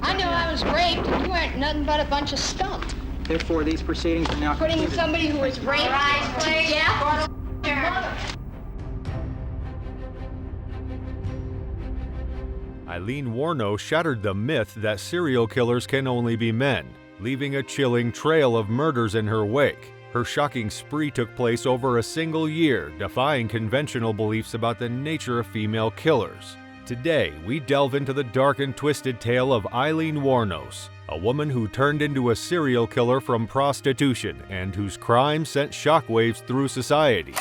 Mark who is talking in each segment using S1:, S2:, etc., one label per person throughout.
S1: I knew I was raped, and you weren't nothing but a bunch of scum.
S2: Therefore, these proceedings are now
S1: Putting
S2: concluded.
S1: somebody who was raped to death.
S3: Aileen Wuornos shattered the myth that serial killers can only be men, leaving a chilling trail of murders in her wake. Her shocking spree took place over a single year, defying conventional beliefs about the nature of female killers. Today, we delve into the dark and twisted tale of Aileen Wuornos, a woman who turned into a serial killer from prostitution and whose crime sent shockwaves through society.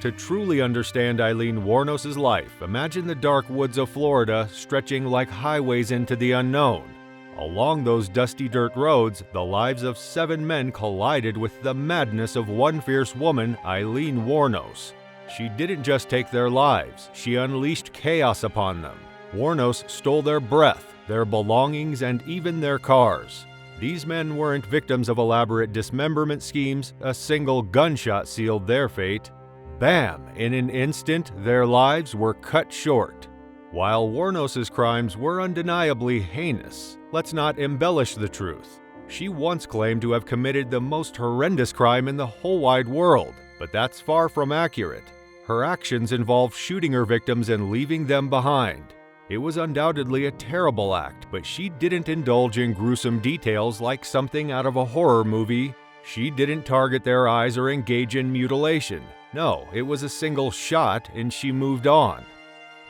S3: To truly understand Aileen Wuornos' life, imagine the dark woods of Florida stretching like highways into the unknown. Along those dusty dirt roads, the lives of 7 men collided with the madness of one fierce woman, Aileen Wuornos. She didn't just take their lives, she unleashed chaos upon them. Wuornos stole their breath, their belongings, and even their cars. These men weren't victims of elaborate dismemberment schemes, a single gunshot sealed their fate. Bam! In an instant, their lives were cut short. While Wuornos' crimes were undeniably heinous, let's not embellish the truth. She once claimed to have committed the most horrendous crime in the whole wide world, but that's far from accurate. Her actions involved shooting her victims and leaving them behind. It was undoubtedly a terrible act, but she didn't indulge in gruesome details like something out of a horror movie. She didn't target their eyes or engage in mutilation. No, it was a single shot and she moved on.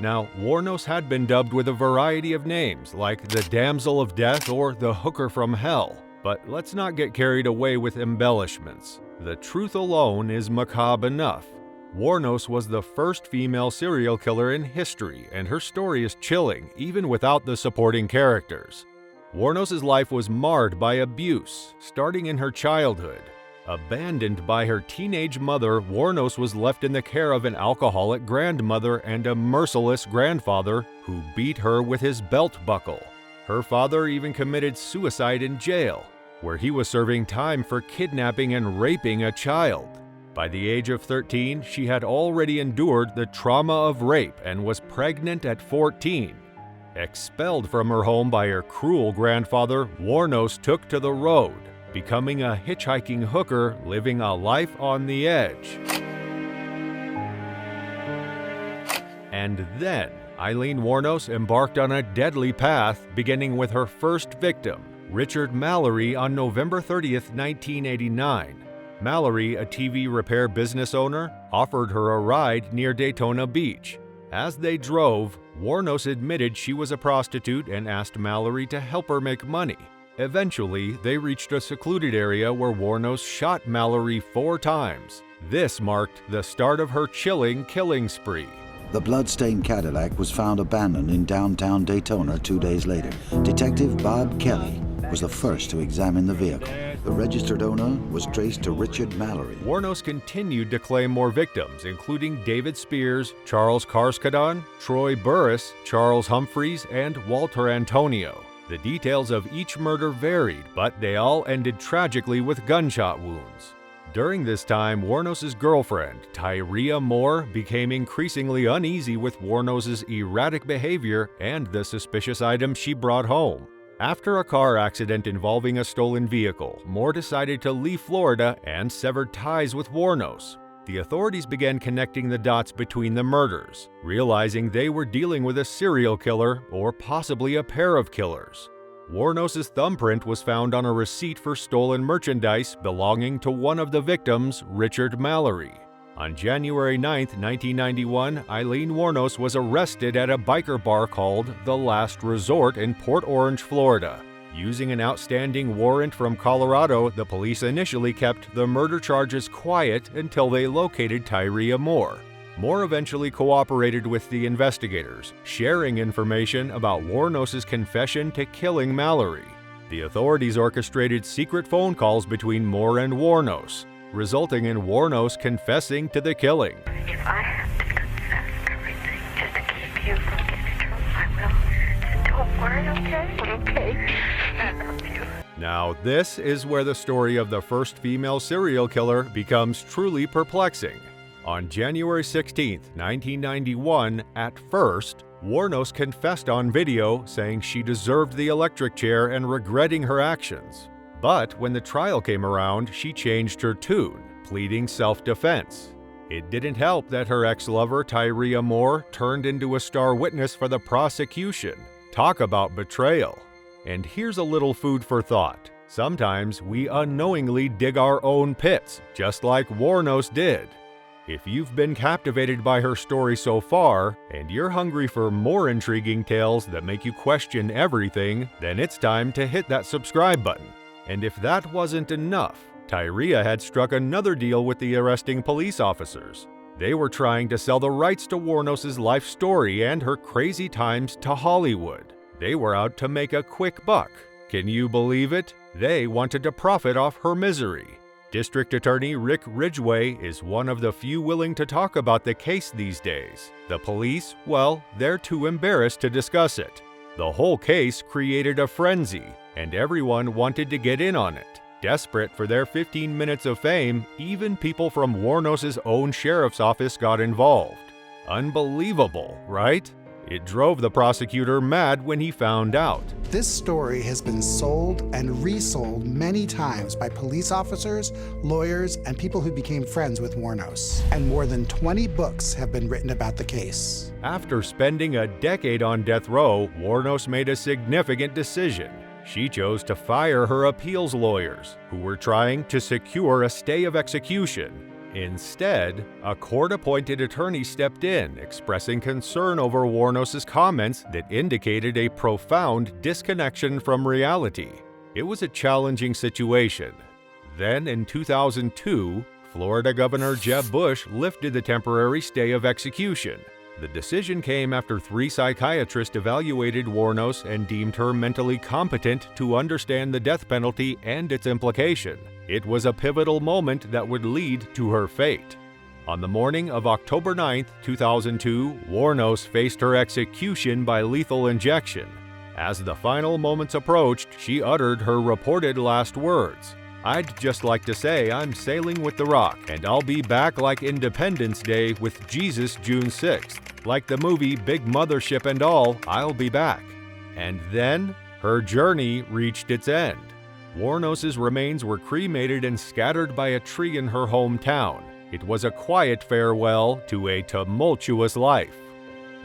S3: Now, Wuornos had been dubbed with a variety of names, like the Damsel of Death or the Hooker from Hell. But let's not get carried away with embellishments. The truth alone is macabre enough. Wuornos was the first female serial killer in history, and her story is chilling, even without the supporting characters. Wuornos' life was marred by abuse, starting in her childhood. Abandoned by her teenage mother, Wuornos was left in the care of an alcoholic grandmother and a merciless grandfather who beat her with his belt buckle. Her father even committed suicide in jail, where he was serving time for kidnapping and raping a child. By the age of 13, she had already endured the trauma of rape and was pregnant at 14. Expelled from her home by her cruel grandfather, Wuornos took to the road, becoming a hitchhiking hooker living a life on the edge. And then, Aileen Wuornos embarked on a deadly path, beginning with her first victim, Richard Mallory, on November 30th, 1989. Mallory, a TV repair business owner, offered her a ride near Daytona Beach. As they drove, Wuornos admitted she was a prostitute and asked Mallory to help her make money. Eventually, they reached a secluded area where Wuornos shot Mallory 4 times. This marked the start of her chilling killing spree.
S4: The blood-stained Cadillac was found abandoned in downtown Daytona 2 days later. Detective Bob Kelly was the first to examine the vehicle. The registered owner was traced to Richard Mallory.
S3: Wuornos continued to claim more victims, including David Spears, Charles Carskadon, Troy Burris, Charles Humphreys, and Walter Antonio. The details of each murder varied, but they all ended tragically with gunshot wounds. During this time, Wuornos' girlfriend, Tyria Moore, became increasingly uneasy with Wuornos' erratic behavior and the suspicious items she brought home. After a car accident involving a stolen vehicle, Moore decided to leave Florida and severed ties with Wuornos. The authorities began connecting the dots between the murders, realizing they were dealing with a serial killer or possibly a pair of killers. Wuornos' thumbprint was found on a receipt for stolen merchandise belonging to one of the victims, Richard Mallory. On January 9, 1991, Aileen Wuornos was arrested at a biker bar called The Last Resort in Port Orange, Florida. Using an outstanding warrant from Colorado, the police initially kept the murder charges quiet until they located Tyria Moore. Moore eventually cooperated with the investigators, sharing information about Wuornos' confession to killing Mallory. The authorities orchestrated secret phone calls between Moore and Wuornos, resulting in Wuornos confessing to the killing.
S5: If I have to confess everything just to keep you from getting in trouble, I will. So don't worry, okay? Okay. I love you.
S3: Now, this is where the story of the first female serial killer becomes truly perplexing. On January 16, 1991, at first, Wuornos confessed on video saying she deserved the electric chair and regretting her actions. But when the trial came around, she changed her tune, pleading self-defense. It didn't help that her ex-lover, Tyria Moore, turned into a star witness for the prosecution. Talk about betrayal. And here's a little food for thought. Sometimes we unknowingly dig our own pits, just like Wuornos did. If you've been captivated by her story so far, and you're hungry for more intriguing tales that make you question everything, then it's time to hit that subscribe button. And if that wasn't enough, Tyria had struck another deal with the arresting police officers. They were trying to sell the rights to Wuornos' life story and her crazy times to Hollywood. They were out to make a quick buck. Can you believe it? They wanted to profit off her misery. District Attorney Rick Ridgway is one of the few willing to talk about the case these days. The police, well, they're too embarrassed to discuss it. The whole case created a frenzy, and everyone wanted to get in on it. Desperate for their 15 minutes of fame, even people from Wuornos' own sheriff's office got involved. Unbelievable, right? It drove the prosecutor mad when he found out.
S6: This story has been sold and resold many times by police officers, lawyers, and people who became friends with Wuornos. And more than 20 books have been written about the case.
S3: After spending a decade on death row, Wuornos made a significant decision. She chose to fire her appeals lawyers, who were trying to secure a stay of execution. Instead, a court-appointed attorney stepped in, expressing concern over Wuornos' comments that indicated a profound disconnection from reality. It was a challenging situation. Then, in 2002, Florida Governor Jeb Bush lifted the temporary stay of execution. The decision came after 3 psychiatrists evaluated Wuornos and deemed her mentally competent to understand the death penalty and its implication. It was a pivotal moment that would lead to her fate. On the morning of October 9, 2002, Wuornos faced her execution by lethal injection. As the final moments approached, she uttered her reported last words. "I'd just like to say I'm sailing with the Rock, and I'll be back like Independence Day with Jesus June 6th. Like the movie Big Mothership and all, I'll be back." And then, her journey reached its end. Wuornos' remains were cremated and scattered by a tree in her hometown. It was a quiet farewell to a tumultuous life.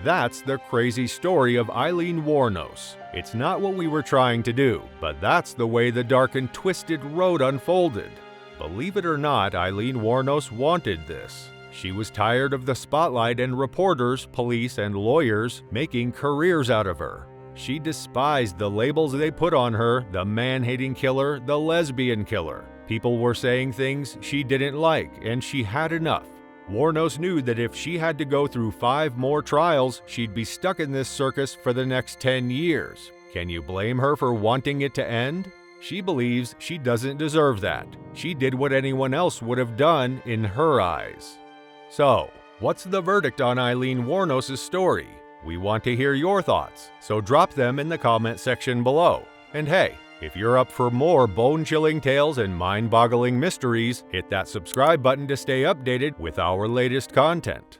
S3: That's the crazy story of Aileen Wuornos. It's not what we were trying to do, but that's the way the dark and twisted road unfolded. Believe it or not, Aileen Wuornos wanted this. She was tired of the spotlight and reporters, police, and lawyers making careers out of her. She despised the labels they put on her: the man-hating killer, the lesbian killer. People were saying things she didn't like, and she had enough. Wuornos knew that if she had to go through 5 more trials, she'd be stuck in this circus for the next 10 years. Can you blame her for wanting it to end? She believes she doesn't deserve that. She did what anyone else would have done in her eyes. So, what's the verdict on Aileen Wuornos' story? We want to hear your thoughts, so drop them in the comment section below. And hey, if you're up for more bone-chilling tales and mind-boggling mysteries, hit that subscribe button to stay updated with our latest content.